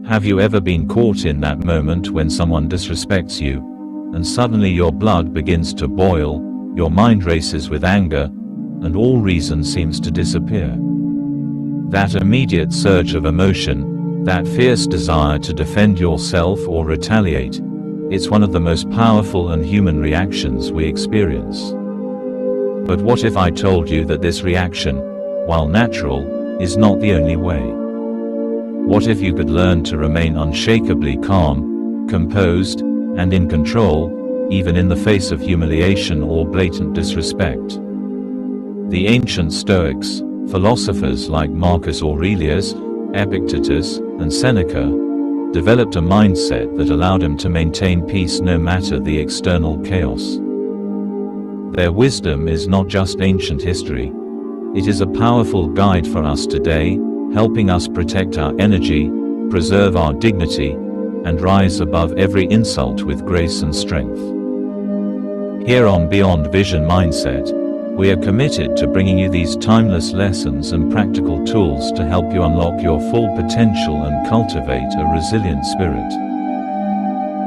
Have you ever been caught in that moment when someone disrespects you, and suddenly your blood begins to boil, your mind races with anger, and all reason seems to disappear? That immediate surge of emotion, that fierce desire to defend yourself or retaliate, it's one of the most powerful and human reactions we experience. But what if I told you that this reaction, while natural, is not the only way? What if you could learn to remain unshakably calm, composed, and in control, even in the face of humiliation or blatant disrespect? The ancient Stoics, philosophers like Marcus Aurelius, Epictetus, and Seneca, developed a mindset that allowed them to maintain peace no matter the external chaos. Their wisdom is not just ancient history. It is a powerful guide for us today, helping us protect our energy, preserve our dignity, and rise above every insult with grace and strength. Here on Beyond Vision Mindset, we are committed to bringing you these timeless lessons and practical tools to help you unlock your full potential and cultivate a resilient spirit.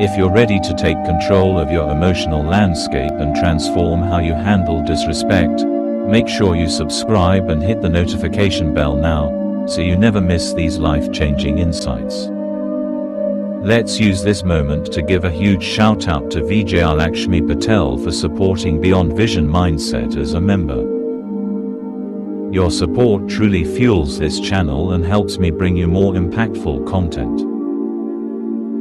If you're ready to take control of your emotional landscape and transform how you handle disrespect, make sure you subscribe and hit the notification bell now, so you never miss these life-changing insights. Let's use this moment to give a huge shout-out to Vijayalakshmi Patel for supporting Beyond Vision Mindset as a member. Your support truly fuels this channel and helps me bring you more impactful content.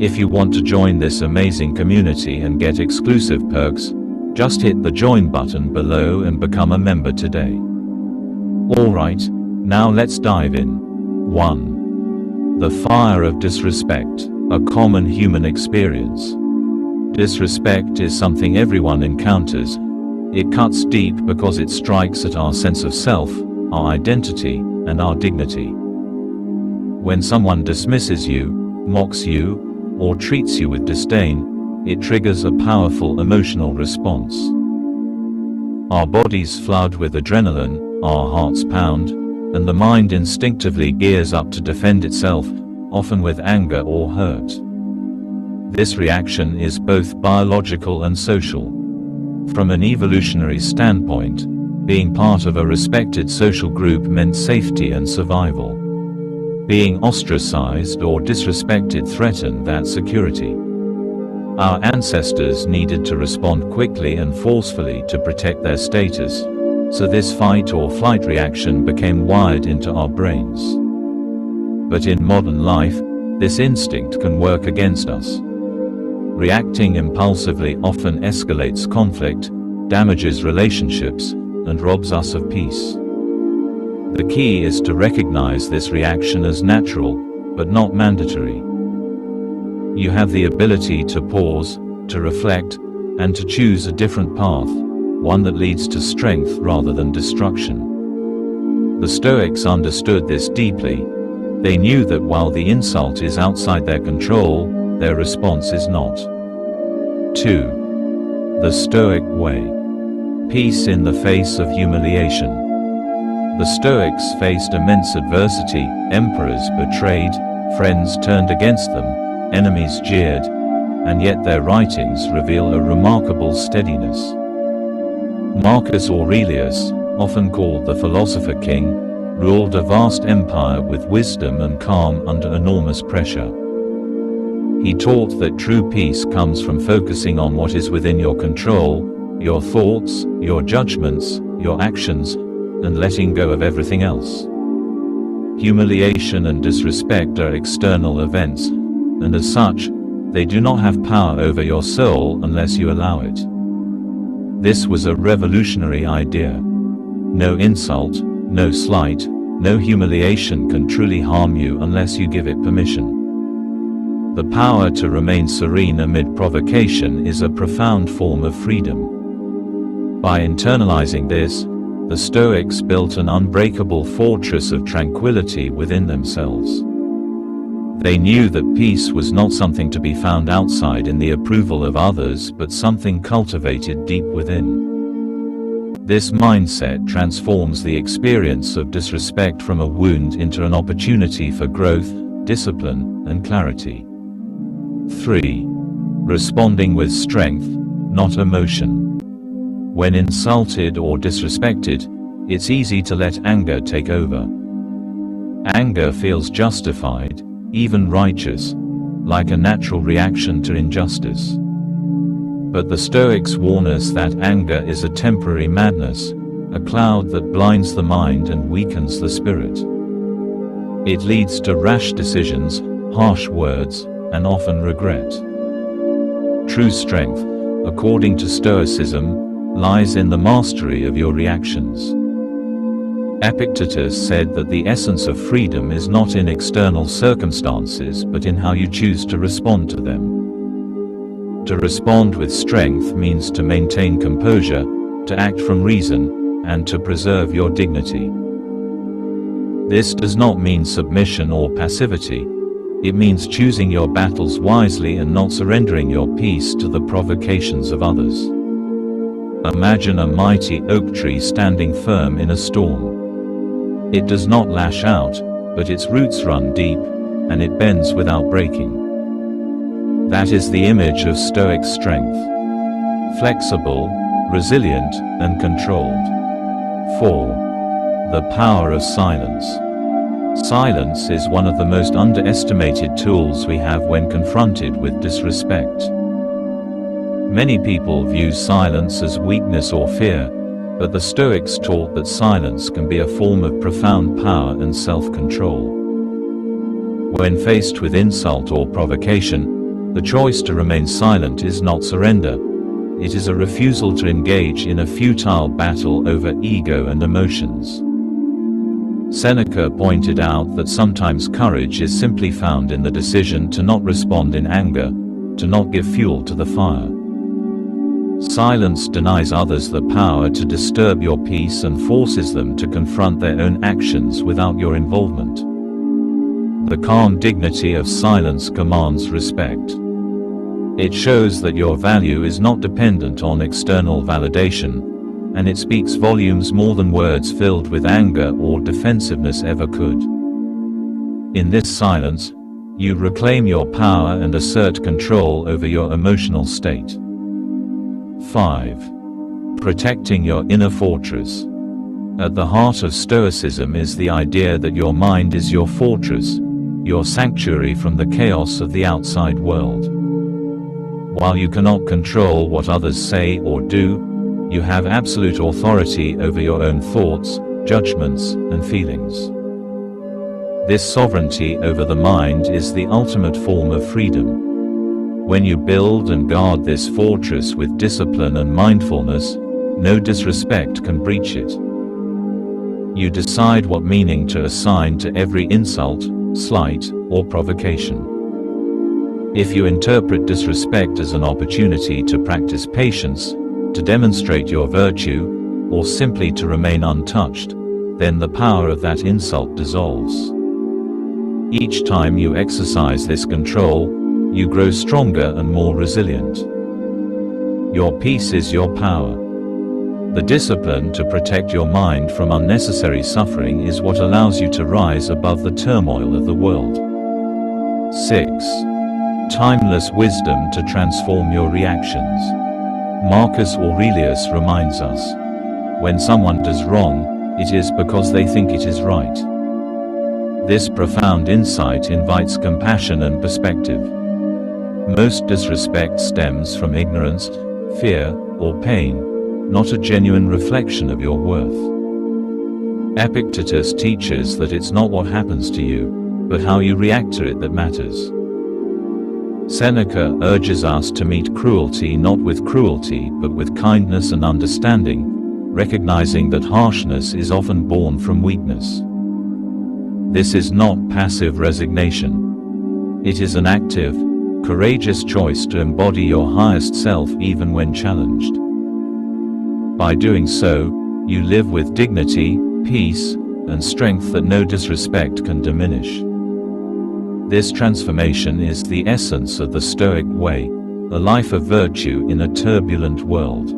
If you want to join this amazing community and get exclusive perks, just hit the join button below and become a member today. Alright, now let's dive in. 1. The fire of disrespect, a common human experience. Disrespect is something everyone encounters. It cuts deep because it strikes at our sense of self, our identity, and our dignity. When someone dismisses you, mocks you, or treats you with disdain, it triggers a powerful emotional response. Our bodies flood with adrenaline, our hearts pound, and the mind instinctively gears up to defend itself, often with anger or hurt. This reaction is both biological and social. From an evolutionary standpoint, being part of a respected social group meant safety and survival. Being ostracized or disrespected threatened that security. Our ancestors needed to respond quickly and forcefully to protect their status, so this fight or flight reaction became wired into our brains. But in modern life, this instinct can work against us. Reacting impulsively often escalates conflict, damages relationships, and robs us of peace. The key is to recognize this reaction as natural, but not mandatory. You have the ability to pause, to reflect, and to choose a different path, one that leads to strength rather than destruction. The Stoics understood this deeply. They knew that while the insult is outside their control, their response is not. 2. The Stoic way. Peace in the face of humiliation. The Stoics faced immense adversity, emperors betrayed, friends turned against them, enemies jeered, and yet their writings reveal a remarkable steadiness. Marcus Aurelius, often called the Philosopher King, ruled a vast empire with wisdom and calm under enormous pressure. He taught that true peace comes from focusing on what is within your control, your thoughts, your judgments, your actions, and letting go of everything else. Humiliation and disrespect are external events, and as such, they do not have power over your soul unless you allow it. This was a revolutionary idea. No insult, no slight, no humiliation can truly harm you unless you give it permission. The power to remain serene amid provocation is a profound form of freedom. By internalizing this, the Stoics built an unbreakable fortress of tranquility within themselves. They knew that peace was not something to be found outside in the approval of others but something cultivated deep within. This mindset transforms the experience of disrespect from a wound into an opportunity for growth, discipline, and clarity. 3. Responding with strength, not emotion. When insulted or disrespected, it's easy to let anger take over. Anger feels justified, even righteous, like a natural reaction to injustice. But the Stoics warn us that anger is a temporary madness, a cloud that blinds the mind and weakens the spirit. It leads to rash decisions, harsh words, and often regret. True strength, according to Stoicism, lies in the mastery of your reactions. Epictetus said that the essence of freedom is not in external circumstances but in how you choose to respond to them. To respond with strength means to maintain composure, to act from reason, and to preserve your dignity. This does not mean submission or passivity. It means choosing your battles wisely and not surrendering your peace to the provocations of others. Imagine a mighty oak tree standing firm in a storm. It does not lash out, but its roots run deep, and it bends without breaking. That is the image of Stoic strength. Flexible, resilient, and controlled. 4. The power of silence. Silence is one of the most underestimated tools we have when confronted with disrespect. Many people view silence as weakness or fear, but the Stoics taught that silence can be a form of profound power and self-control. When faced with insult or provocation, the choice to remain silent is not surrender. It is a refusal to engage in a futile battle over ego and emotions. Seneca pointed out that sometimes courage is simply found in the decision to not respond in anger, to not give fuel to the fire. Silence denies others the power to disturb your peace and forces them to confront their own actions without your involvement. The calm dignity of silence commands respect. It shows that your value is not dependent on external validation, and it speaks volumes more than words filled with anger or defensiveness ever could. In this silence, you reclaim your power and assert control over your emotional state. 5. Protecting your inner fortress. At the heart of Stoicism is the idea that your mind is your fortress, your sanctuary from the chaos of the outside world. While you cannot control what others say or do, you have absolute authority over your own thoughts, judgments, and feelings. This sovereignty over the mind is the ultimate form of freedom. When you build and guard this fortress with discipline and mindfulness, no disrespect can breach it. You decide what meaning to assign to every insult, slight, or provocation. If you interpret disrespect as an opportunity to practice patience, to demonstrate your virtue, or simply to remain untouched, then the power of that insult dissolves. Each time you exercise this control, you grow stronger and more resilient. Your peace is your power. The discipline to protect your mind from unnecessary suffering is what allows you to rise above the turmoil of the world. 6. Timeless wisdom to transform your reactions. Marcus Aurelius reminds us, when someone does wrong, it is because they think it is right. This profound insight invites compassion and perspective. Most disrespect stems from ignorance, fear, or pain, not a genuine reflection of your worth. Epictetus teaches that it's not what happens to you, but how you react to it that matters. Seneca urges us to meet cruelty not with cruelty but with kindness and understanding, recognizing that harshness is often born from weakness. This is not passive resignation. It is an active, courageous choice to embody your highest self even when challenged. By doing so, you live with dignity, peace, and strength that no disrespect can diminish. This transformation is the essence of the Stoic way, a life of virtue in a turbulent world.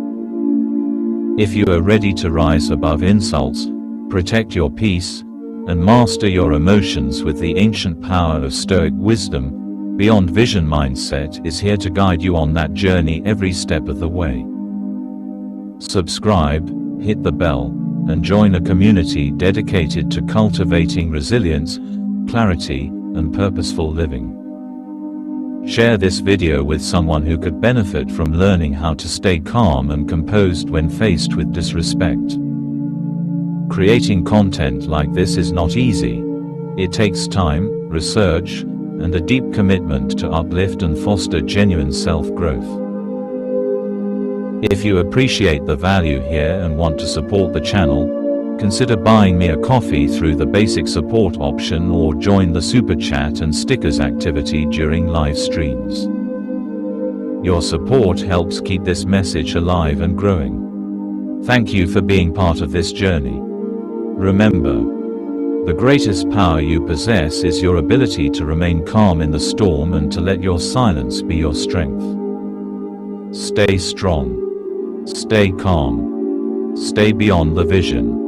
If you are ready to rise above insults, protect your peace, and master your emotions with the ancient power of Stoic wisdom. Beyond Vision Mindset is here to guide you on that journey every step of the way. Subscribe, hit the bell, and join a community dedicated to cultivating resilience, clarity, and purposeful living. Share this video with someone who could benefit from learning how to stay calm and composed when faced with disrespect. Creating content like this is not easy. It takes time, research, and a deep commitment to uplift and foster genuine self-growth. If you appreciate the value here and want to support the channel, consider buying me a coffee through the basic support option or join the Super Chat and Stickers activity during live streams. Your support helps keep this message alive and growing. Thank you for being part of this journey. Remember, the greatest power you possess is your ability to remain calm in the storm and to let your silence be your strength. Stay strong. Stay calm. Stay beyond the vision.